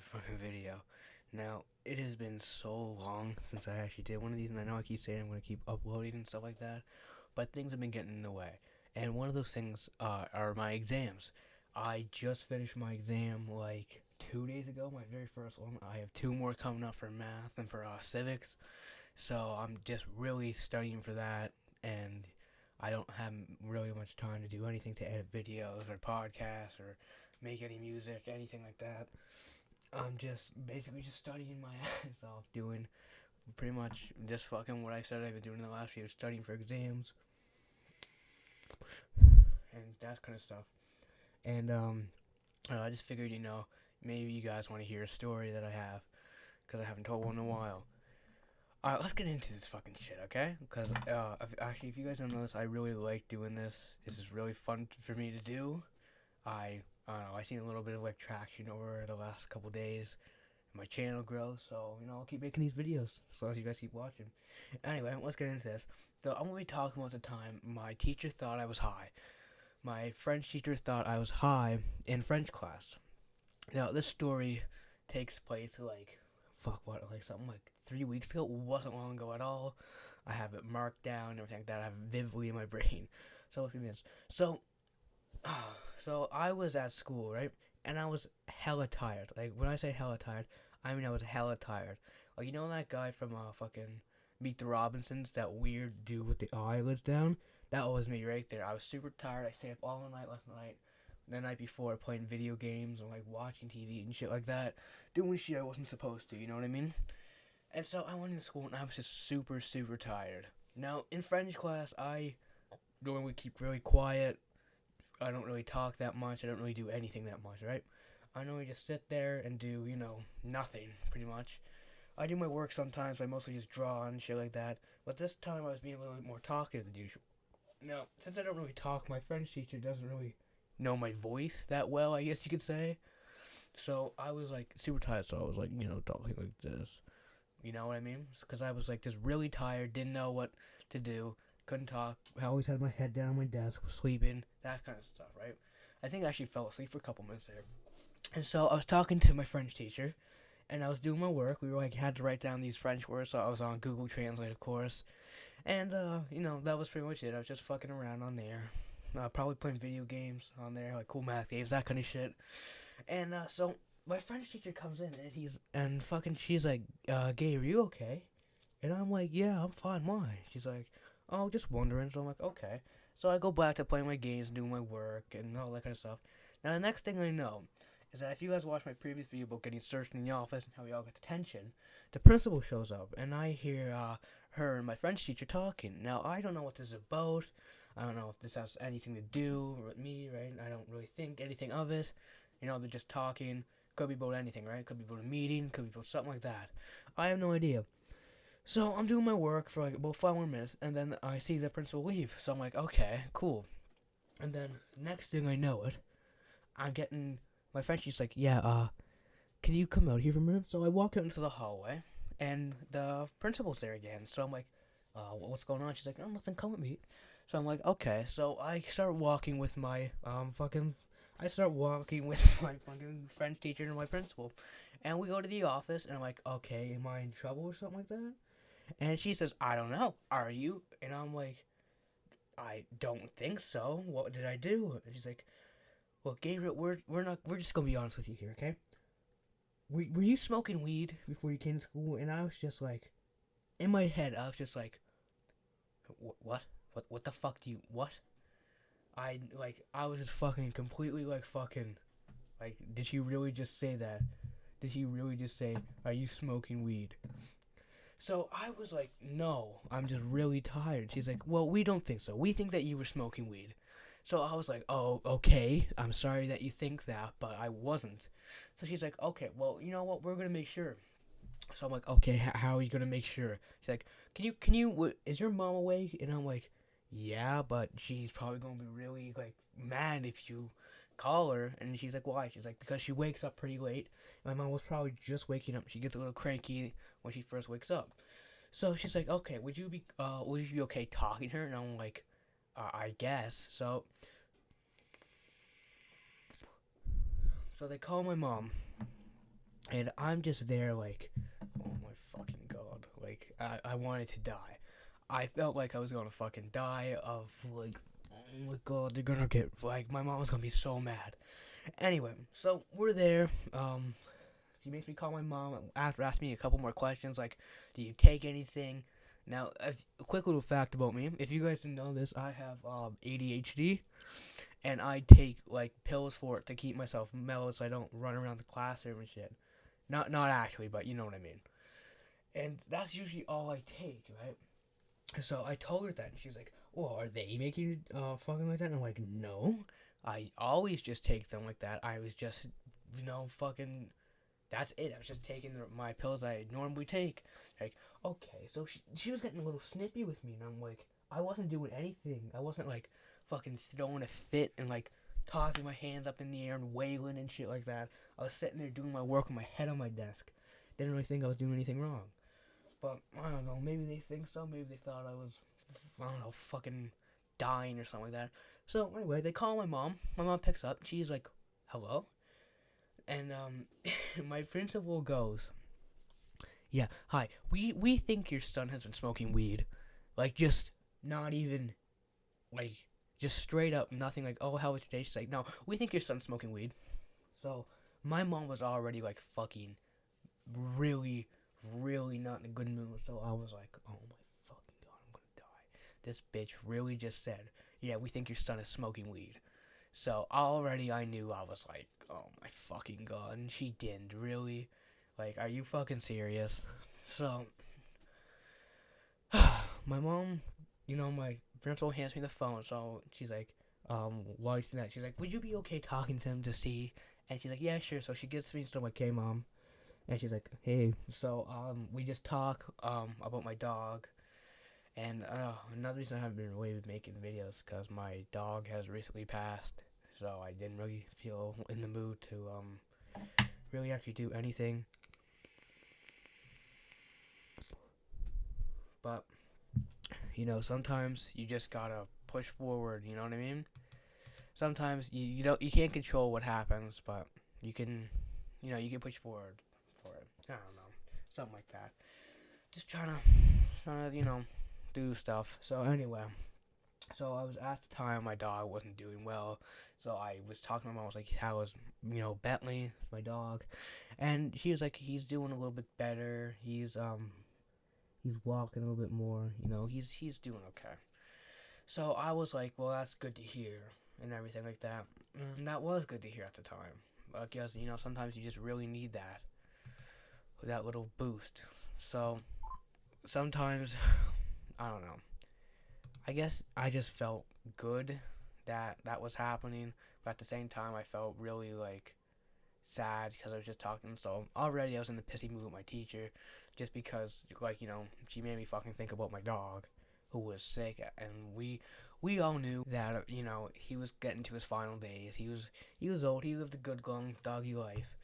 fucking video. Now, it has been so long since I actually did one of these, and I know I keep saying I'm going to keep uploading and stuff like that, but things have been getting in the way. And one of those things are my exams. I just finished my exam like 2 days ago, my very first one. I have two more coming up for math and for civics, so I'm just really studying for that, and I don't have really much time to do anything to edit videos or podcasts or make any music, anything like that. I'm just basically just studying my ass off, doing pretty much just fucking what I said I've been doing in the last few years, studying for exams and that kind of stuff. And I just figured, maybe you guys want to hear a story that I have because I haven't told one in a while. Alright, let's get into this fucking shit, okay? Because if you guys don't know this, I really like doing this. This is really fun for me to do. I don't know, I seen a little bit of like traction over the last couple days. My channel grows, so I'll keep making these videos as long as you guys keep watching. Anyway, let's get into this. So I'm gonna be talking about the time my teacher thought I was high. My French teacher thought I was high in French class. Now this story takes place like something like 3 weeks ago. It wasn't long ago at all. I have it marked down and everything like that. I have it vividly in my brain. So let's begin. So I was at school, right? And I was hella tired. Like, when I say hella tired, I mean I was hella tired. Like, you know that guy from fucking Meet the Robinsons, that weird dude with the eyelids down? That was me right there. I was super tired. I stayed up all night last night. The night before, playing video games and like watching TV and shit like that, doing shit I wasn't supposed to. You know what I mean? And so I went into school and I was just super super tired. Now in French class, I normally keep really quiet. I don't really talk that much. I don't really do anything that much, right? I normally just sit there and do, nothing, pretty much. I do my work sometimes, but I mostly just draw and shit like that. But this time I was being a little bit more talkative than usual. Now, since I don't really talk, my French teacher doesn't really know my voice that well, I guess you could say. So I was like super tired, so I was like, talking like this. You know what I mean? Because I was like just really tired, didn't know what to do, couldn't talk. I always had my head down on my desk, was sleeping, that kind of stuff, right? I think I actually fell asleep for a couple minutes there. And so I was talking to my French teacher, and I was doing my work. We were like had to write down these French words, so I was on Google Translate, of course. And that was pretty much it. I was just fucking around on there, probably playing video games on there, like cool math games, that kind of shit. And so my French teacher comes in, and she's like, Gabe, are you okay? And I'm like, yeah, I'm fine. Why? She's like, oh, just wondering. So I'm like, okay. So I go back to playing my games, doing my work, and all that kind of stuff. Now the next thing I know is that if you guys watch my previous video about getting searched in the office and how we all got detention, the principal shows up, and I hear her and my French teacher talking. Now I don't know what this is about. I don't know if this has anything to do with me, right? I don't really think anything of it. They're just talking. Could be about anything, right? Could be about a meeting. Could be about something like that. I have no idea. So I'm doing my work for like about 5 more minutes, and then I see the principal leave. So I'm like, okay, cool. And then next thing I know it, I'm getting my friend. She's like, yeah, can you come out here for a minute? So I walk out into the hallway, and the principal's there again. So I'm like, what's going on? She's like, oh, nothing. Come with me. So I'm like, okay. So I start walking with my I start walking with my fucking French teacher and my principal, and we go to the office. And I'm like, okay, am I in trouble or something like that? And she says, I don't know. Are you? And I'm like, I don't think so. What did I do? And she's like, well, Gabriel, we're just gonna be honest with you here, okay? Were you smoking weed before you came to school? And I was just like, in my head, I was just like, what? What the fuck do you, what? I was just fucking completely like, did she really just say that? Did she really just say, are you smoking weed? So I was like, no, I'm just really tired. She's like, well, we don't think so. We think that you were smoking weed. So I was like, oh, okay. I'm sorry that you think that, but I wasn't. So she's like, okay, well, you know what? We're going to make sure. So I'm like, okay, how are you going to make sure? She's like, is your mom awake? And I'm like, yeah, but she's probably going to be really, like, mad if you call her. And she's like, why? She's like, because she wakes up pretty late. My mom was probably just waking up. She gets a little cranky when she first wakes up. So she's like, okay, would you be okay talking to her? And I'm like, I guess. So they call my mom, And I'm just there like, oh my fucking god. Like, I wanted to die. I felt like I was gonna fucking die of, like, oh my god, they're gonna get, like, my mom was gonna be so mad. Anyway, so we're there. She makes me call my mom after asking me a couple more questions, like, do you take anything? Now, a quick little fact about me. If you guys didn't know this, I have ADHD, and I take, like, pills for it to keep myself mellow so I don't run around the classroom and shit. Not actually, but you know what I mean. And that's usually all I take, right? So I told her that, and she's like, "Well, are they making you fucking like that?" And I'm like, "No, I always just take them like that. I was just, fucking. That's it. I was just taking my pills I normally take." Like, okay, so she was getting a little snippy with me, and I'm like, I wasn't doing anything. I wasn't like fucking throwing a fit and like tossing my hands up in the air and wailing and shit like that. I was sitting there doing my work with my head on my desk. Didn't really think I was doing anything wrong. But I don't know, maybe they think so. Maybe they thought I was, I don't know, fucking dying or something like that. So anyway, they call my mom. My mom picks up. She's like, "Hello," and my principal goes, "Yeah, hi. We think your son has been smoking weed, like just not even, like just straight up nothing. Like, oh, how was your day?" She's like, "No, we think your son's smoking weed." So my mom was already like fucking really, really not in a good mood. So I was like, oh my fucking god, I'm gonna die. This bitch really just said, "Yeah, we think your son is smoking weed." So already I knew. I was like, oh my fucking god. And she didn't really. Like, are you fucking serious? So my mom, my principal hands me the phone. So she's like, why is that? She's like, "Would you be okay talking to him to see?" And she's like, "Yeah, sure." So she gets me, so I'm like, "Okay, mom." And she's like, "Hey, so we just talk about my dog, and another reason I haven't been really making videos because my dog has recently passed, so I didn't really feel in the mood to really actually do anything. But sometimes you just gotta push forward. You know what I mean? Sometimes you can't control what happens, but you can you can push forward for it. I don't know, something like that. Just trying to do stuff. So anyway, so I was at the time my dog wasn't doing well. So I was talking to my mom. I was like, "How is Bentley, my dog?" And she was like, "He's doing a little bit better. He's walking a little bit more. He's doing okay." So I was like, "Well, that's good to hear," and everything like that. And that was good to hear at the time. But I guess sometimes you just really need that little boost. So sometimes I don't know. I guess I just felt good that that was happening, but at the same time, I felt really like sad because I was just talking. So already I was in the pissy mood with my teacher, just because like she made me fucking think about my dog, who was sick, and we all knew that he was getting to his final days. He was old. He lived a good long doggy life,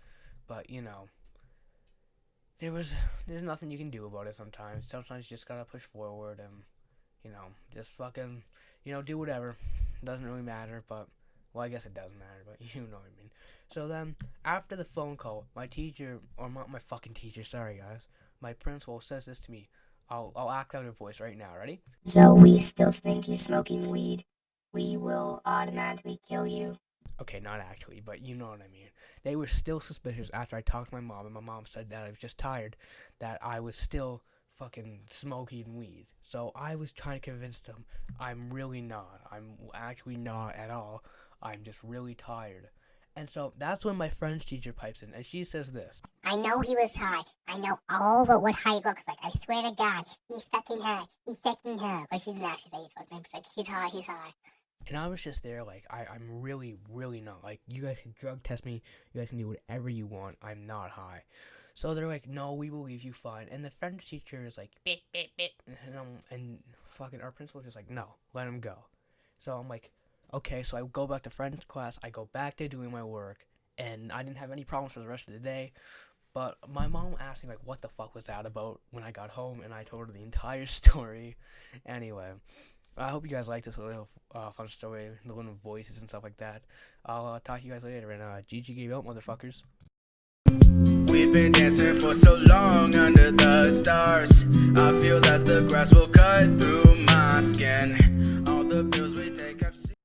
but there's nothing you can do about it. Sometimes you just gotta push forward and just fucking, do whatever. Doesn't really matter, but, well, I guess it does matter, but you know what I mean. So then, after the phone call, my teacher, or not my fucking teacher, sorry guys, my principal says this to me. I'll act out her voice right now, ready? "So we still think you're smoking weed. We will automatically kill you." Okay, not actually, but you know what I mean. They were still suspicious after I talked to my mom, and my mom said that I was just tired, that I was still fucking smoking weed. So I was trying to convince them I'm really not. I'm actually not at all. I'm just really tired. And so that's when my French teacher pipes in, and she says this. "I know he was high. I know all about what high looks like. I swear to God, he's fucking high. He's fucking high." But she didn't actually say he's fucking high. She's like, "He's high, he's high." And I was just there like, I'm really, really not. Like, you guys can drug test me. You guys can do whatever you want. I'm not high. So they're like, "No, we believe you fine." And the French teacher is like, "Bit, bit, bit." And fucking our principal is just like, "No, let him go." So I'm like, okay. So I go back to French class. I go back to doing my work. And I didn't have any problems for the rest of the day. But my mom asked me, like, what the fuck was that about when I got home. And I told her the entire story. Anyway, I hope you guys like this little fun story, the little voices and stuff like that. I'll talk to you guys later. And GG gave out, motherfuckers. We've been dancing for so long under the stars.